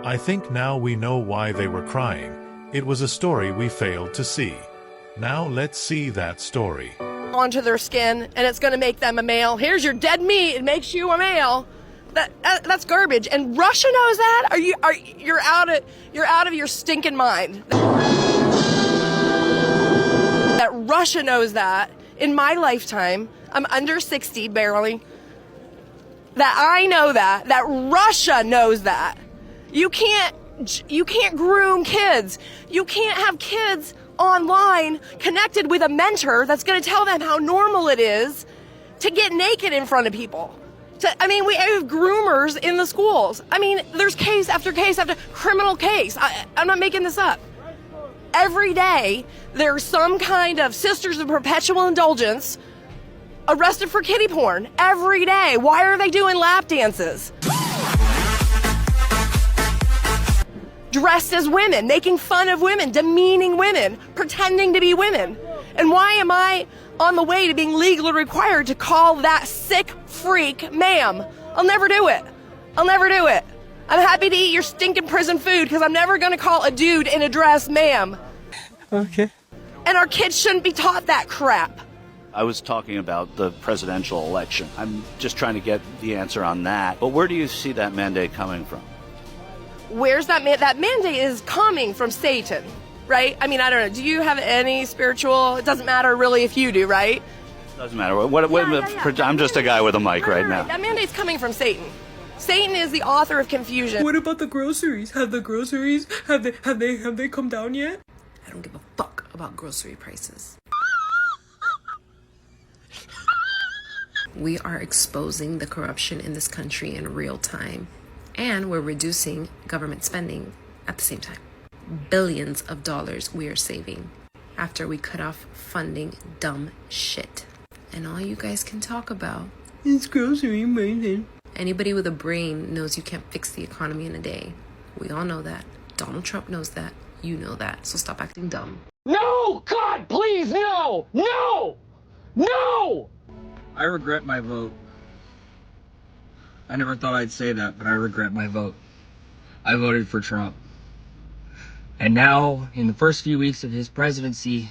I think now we know why they were crying. It was a story we failed to see. Now let's see that story. Onto their skin, and it's going to make them a male. Here's your dead meat. It makes you a male. That's garbage. And Russia knows that. You're out of your stinking mind. That Russia knows that. In my lifetime, I'm under 60 barely. That I know that. That Russia knows that. You can't groom kids. You can't have kids online connected with a mentor that's going to tell them how normal it is to get naked in front of people. We have groomers in the schools. There's case after case after criminal case. I'm not making this up. Every day, there's some kind of Sisters of Perpetual Indulgence arrested for kiddie porn. Every day. Why are they doing lap dances? Dressed as women, making fun of women, demeaning women, pretending to be women. And why am I on the way to being legally required to call that sick freak ma'am? I'll never do it. I'll never do it. I'm happy to eat your stinking prison food because I'm never going to call a dude in a dress ma'am. Okay. And our kids shouldn't be taught that crap. I was talking about the presidential election. I'm just trying to get the answer on that. But where do you see that mandate coming from? Where's that that mandate is coming from Satan, right? I don't know. Do you have any spiritual? It doesn't matter really if you do, right? Doesn't matter. I'm just a guy with a mic right now. That mandate's coming from Satan. Satan is the author of confusion. What about the groceries? Have they come down yet? I don't give a fuck about grocery prices. We are exposing the corruption in this country in real time. And we're reducing government spending at the same time. Billions of dollars we are saving after we cut off funding dumb shit. And all you guys can talk about is grocery prices. Anybody with a brain knows you can't fix the economy in a day. We all know that. Donald Trump knows that. You know that. So stop acting dumb. No! God, please, no! No! No! I regret my vote. I never thought I'd say that, but I regret my vote. I voted for Trump. And now, in the first few weeks of his presidency,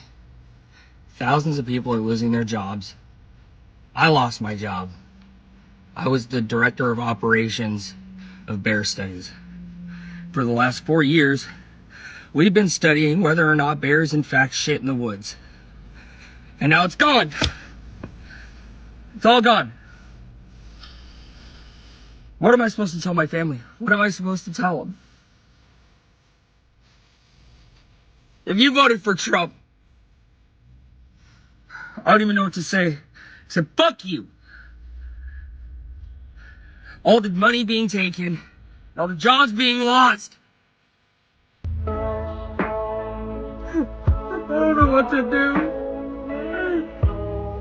thousands of people are losing their jobs. I lost my job. I was the director of operations of bear studies. For the last 4 years, we've been studying whether or not bears in fact shit in the woods. And now it's gone. It's all gone. What am I supposed to tell my family? What am I supposed to tell them? If you voted for Trump, I don't even know what to say. I said, fuck you. All the money being taken, all the jobs being lost. I don't know what to do.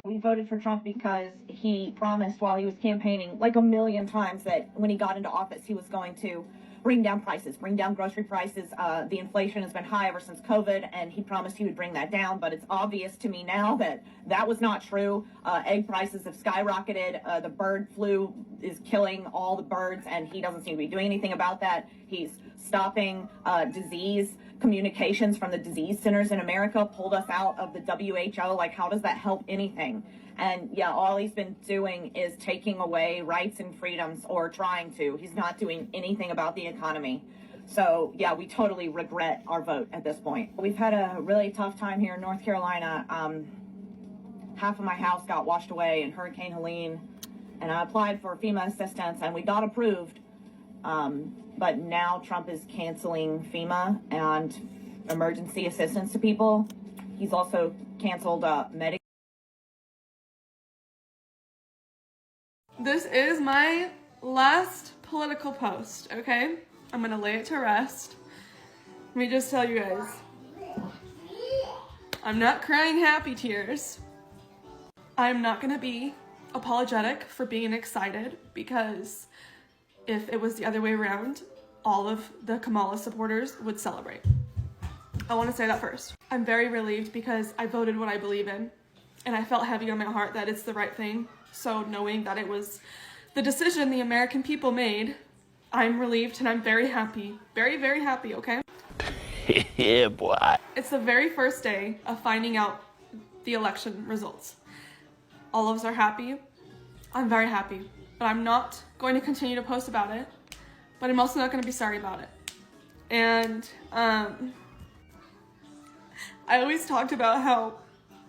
We voted for Trump because he promised while he was campaigning like a million times that when he got into office he was going to bring down prices, bring down grocery prices. The inflation has been high ever since COVID, and he promised he would bring that down, but it's obvious to me now that that was not true. Egg prices have skyrocketed. The bird flu is killing all the birds, and he doesn't seem to be doing anything about that. He's stopping disease communications from the disease centers in America, pulled us out of the WHO. Like, how does that help anything? And yeah, all he's been doing is taking away rights and freedoms, or trying to. He's not doing anything about the economy. So yeah, we totally regret our vote at this point. We've had a really tough time here in North Carolina. Half of my house got washed away in Hurricane Helene, and I applied for FEMA assistance and we got approved. But now Trump is canceling FEMA and emergency assistance to people. He's also canceled Medicaid. This is my last political post, okay? I'm gonna lay it to rest. Let me just tell you guys, I'm not crying happy tears. I'm not gonna be apologetic for being excited, because if it was the other way around, all of the Kamala supporters would celebrate. I wanna say that first. I'm very relieved because I voted what I believe in, and I felt heavy on my heart that it's the right thing. So knowing that it was the decision the American people made, I'm relieved and I'm very happy. Very, very happy, okay? Yeah, boy. It's the very first day of finding out the election results. All of us are happy. I'm very happy. But I'm not going to continue to post about it. But I'm also not going to be sorry about it. And I always talked about how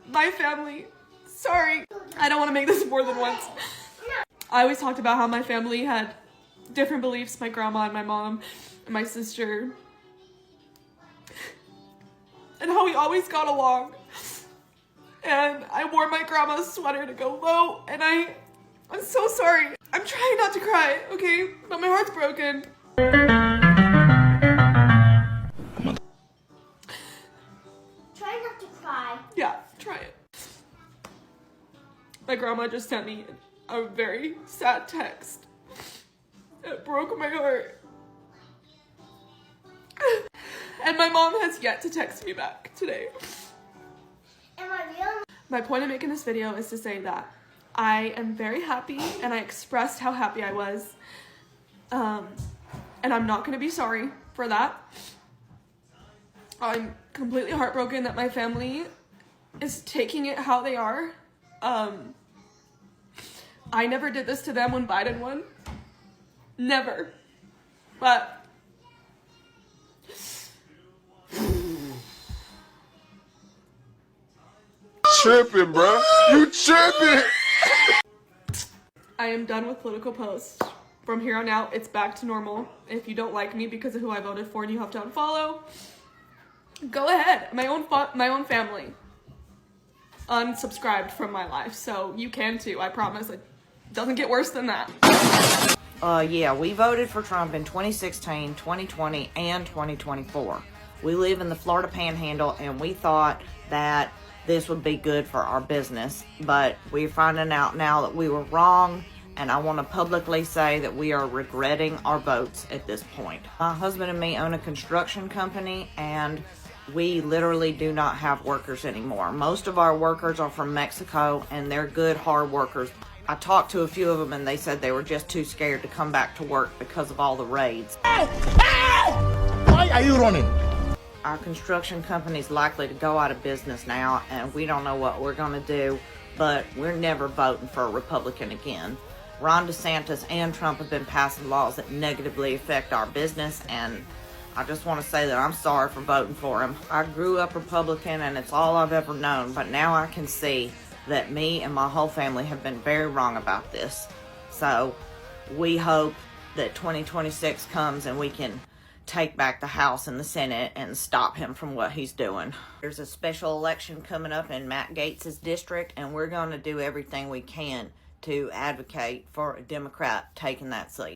my family, sorry, I don't want to make this more than once. I always talked about how my family had different beliefs, my grandma and my mom and my sister, and how we always got along. And I wore my grandma's sweater to go vote, and I'm so sorry. I'm trying not to cry, okay? But my heart's broken. Try not to cry. Yeah, try it. My grandma just sent me a very sad text. It broke my heart. And my mom has yet to text me back today. Am I real? My point of making this video is to say that I am very happy, and I expressed how happy I was. And I'm not going to be sorry for that. I'm completely heartbroken that my family is taking it how they are. I never did this to them when Biden won. Never. But tripping, bro. You tripping. I am done with political posts. From here on out, it's back to normal. If you don't like me because of who I voted for and you have to unfollow, go ahead. My own family unsubscribed from my life, so you can too. I promise. It doesn't get worse than that. Yeah, we voted for Trump in 2016, 2020, and 2024. We live in the Florida Panhandle, and we thought that this would be good for our business, but we're finding out now that we were wrong, and I want to publicly say that we are regretting our votes at this point. My husband and me own a construction company, and we literally do not have workers anymore. Most of our workers are from Mexico, and they're good, hard workers. I talked to a few of them, and they said they were just too scared to come back to work because of all the raids. Why are you running? Our construction company's likely to go out of business now, and we don't know what we're going to do, but we're never voting for a Republican again. Ron DeSantis and Trump have been passing laws that negatively affect our business, and I just want to say that I'm sorry for voting for him. I grew up Republican, and it's all I've ever known, but now I can see that me and my whole family have been very wrong about this. So we hope that 2026 comes and we can take back the House and the Senate and stop him from what he's doing. There's a special election coming up in Matt Gaetz's district, and we're going to do everything we can to advocate for a Democrat taking that seat.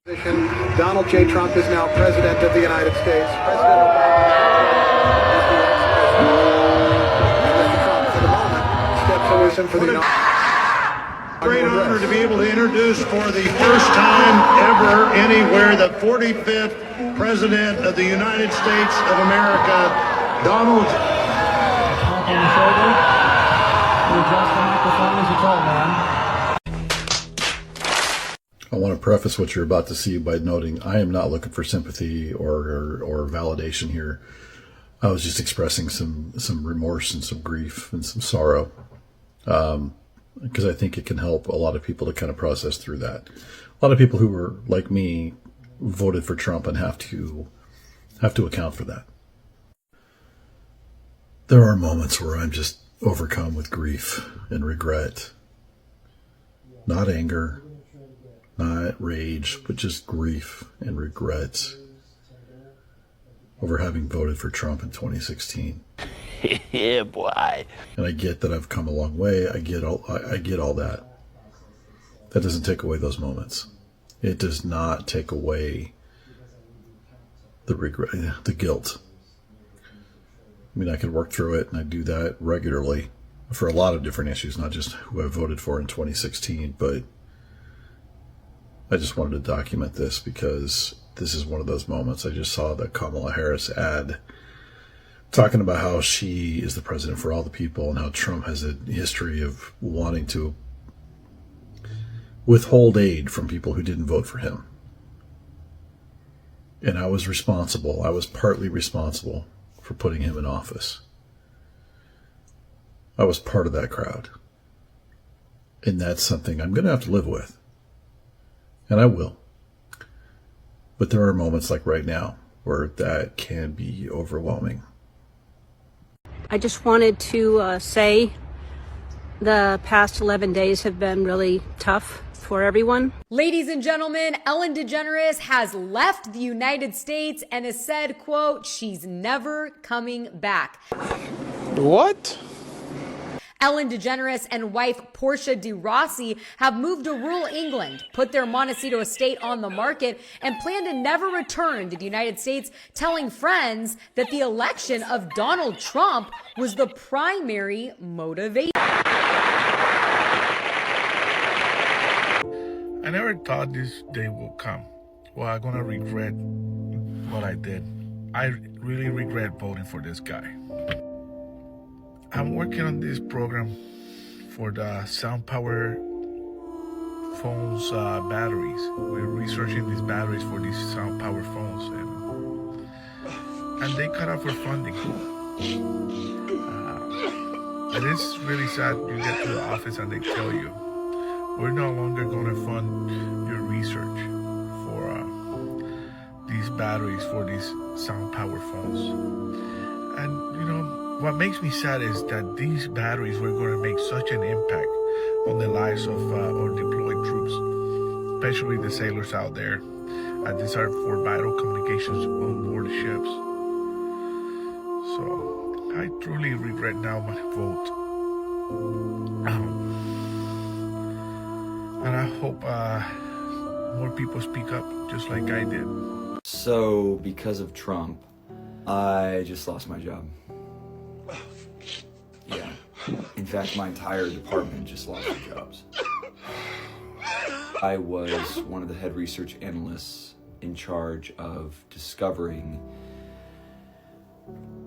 Donald J. Trump is now President of the United States. President Obama for the Great honor to be able to introduce for the first time ever anywhere the 45th President of the United States of America, Donald. On the shoulder. You adjust the microphone as you talk, man. I want to preface what you're about to see by noting I am not looking for sympathy or validation here. I was just expressing some remorse and some grief and some sorrow, because I think it can help a lot of people to kind of process through that. A lot of people who were like me voted for Trump and have to account for that. There are moments where I'm just overcome with grief and regret, not anger, not rage, but just grief and regret over having voted for Trump in 2016. Yeah, boy. And I get that I've come a long way. I get all that. That doesn't take away those moments. It does not take away the regret, the guilt. I mean, I could work through it, and I do that regularly for a lot of different issues, not just who I voted for in 2016, but I just wanted to document this because this is one of those moments. I just saw the Kamala Harris ad talking about how she is the president for all the people and how Trump has a history of wanting to withhold aid from people who didn't vote for him. And I was responsible. I was partly responsible for putting him in office. I was part of that crowd. And that's something I'm going to have to live with. And I will. But there are moments like right now where that can be overwhelming. I just wanted to say the past 11 days have been really tough for everyone. Ladies and gentlemen, Ellen DeGeneres has left the United States and has said, quote, she's never coming back. What? Ellen DeGeneres and wife Portia de Rossi have moved to rural England, put their Montecito estate on the market, and plan to never return to the United States, telling friends that the election of Donald Trump was the primary motivation. I never thought this day will come. Well, I'm gonna regret what I did. I really regret voting for this guy. I'm working on this program for the sound power phones batteries. We're researching these batteries for these sound power phones, and they cut off our funding. It is really sad. You get to the office and they tell you, we're no longer going to fund your research for these batteries for these sound power phones. And you know, what makes me sad is that these batteries were going to make such an impact on the lives of our deployed troops, especially the sailors out there. These are for vital communications on board ships. So I truly regret now my vote. And I hope more people speak up just like I did. So, because of Trump, I just lost my job. Yeah. In fact, my entire department just lost their jobs. I was one of the head research analysts in charge of discovering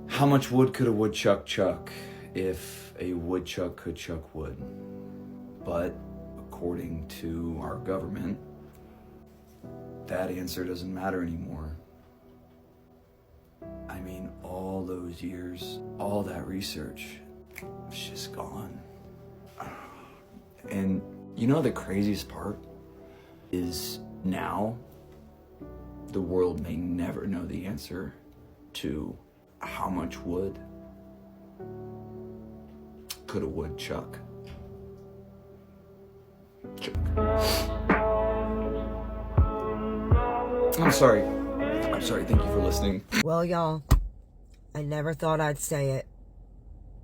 how much wood could a woodchuck chuck if a woodchuck could chuck wood. But according to our government, that answer doesn't matter anymore. I mean, all those years, all that research, it's just gone. And you know the craziest part is now the world may never know the answer to how much wood could a woodchuck chuck. I'm sorry. Thank you for listening. Well, y'all, I never thought I'd say it,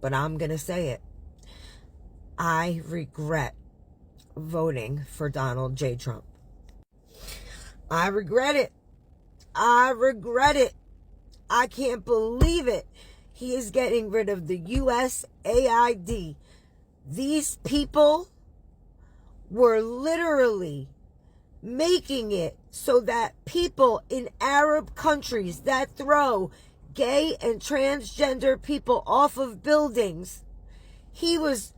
but I'm gonna say it. I regret voting for Donald J. Trump. I regret it. I regret it. I can't believe it. He is getting rid of the USAID. These people were literally making it so that people in Arab countries that throw gay and transgender people off of buildings, he was,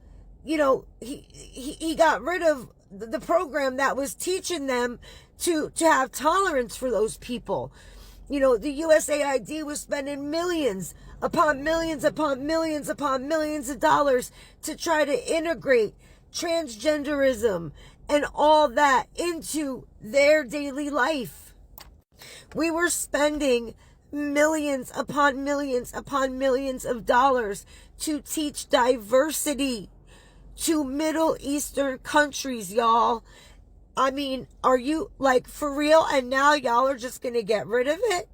you know, he got rid of the program that was teaching them to have tolerance for those people. You know, the USAID was spending millions upon millions upon millions upon millions of dollars to try to integrate transgenderism and all that into their daily life. We were spending millions upon millions upon millions of dollars to teach diversity to Middle Eastern countries, y'all. I mean, are you like for real? And now y'all are just gonna get rid of it?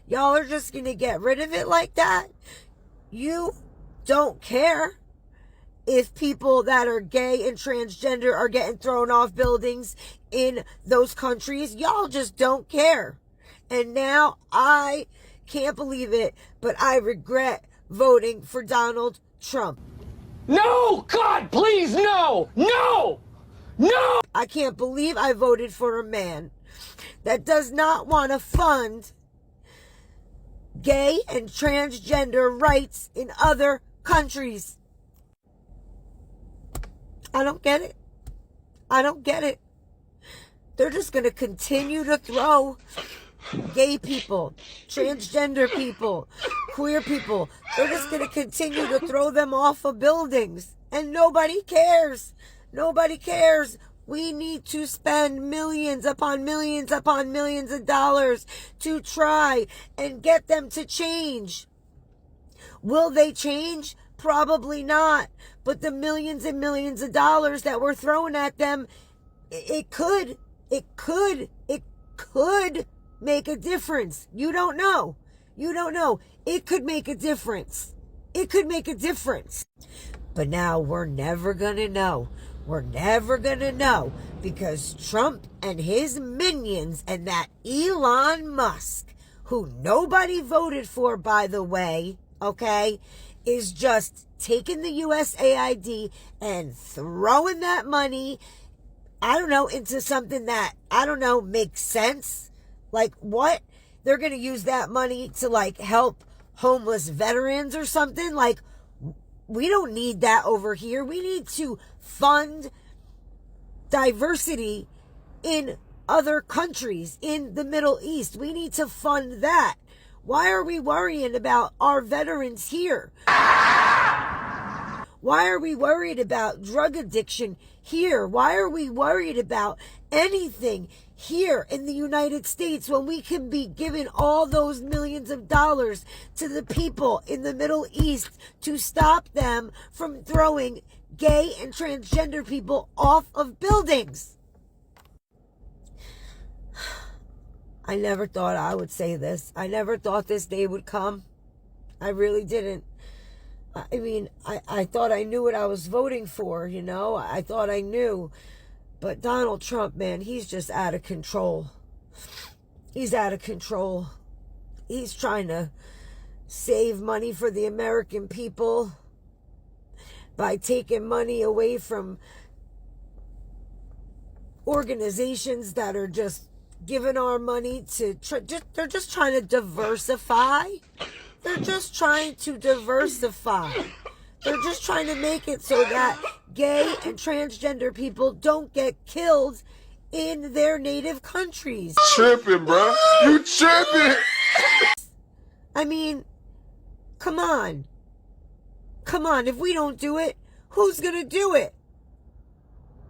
Y'all are just gonna get rid of it like that? You don't care if people that are gay and transgender are getting thrown off buildings in those countries. Y'all just don't care. And now I can't believe it, but I regret voting for Donald Trump. No! God, please, no! No! No! I can't believe I voted for a man that does not want to fund gay and transgender rights in other countries. I don't get it. I don't get it. They're just going to continue to throw gay people, transgender people, queer people. They're just going to continue to throw them off of buildings. And nobody cares. Nobody cares. We need to spend millions upon millions upon millions of dollars to try and get them to change. Will they change? Probably not. But the millions and millions of dollars that we're throwing at them, it could make a difference. You don't know. You don't know. It could make a difference. It could make a difference. But now we're never going to know. We're never going to know because Trump and his minions and that Elon Musk, who nobody voted for, by the way, okay, is just taking the USAID and throwing that money, I don't know, into something that, I don't know, makes sense. Like what? They're going to use that money to like help homeless veterans or something? Like, we don't need that over here. We need to fund diversity in other countries in the Middle East. We need to fund that. Why are we worrying about our veterans here? Why are we worried about drug addiction here? Why are we worried about anything here in the United States when we can be giving all those millions of dollars to the people in the Middle East to stop them from throwing gay and transgender people off of buildings? I never thought I would say this. I never thought this day would come. I really didn't. I mean, I thought I knew what I was voting for, you know? I thought I knew. But Donald Trump, man, he's just out of control. He's out of control. He's trying to save money for the American people by taking money away from organizations that are just giving our money to... they're just trying to diversify. They're just trying to diversify. They're just trying to make it so that gay and transgender people don't get killed in their native countries. Tripping, bro. You tripping. I mean, come on. Come on. If we don't do it, who's going to do it?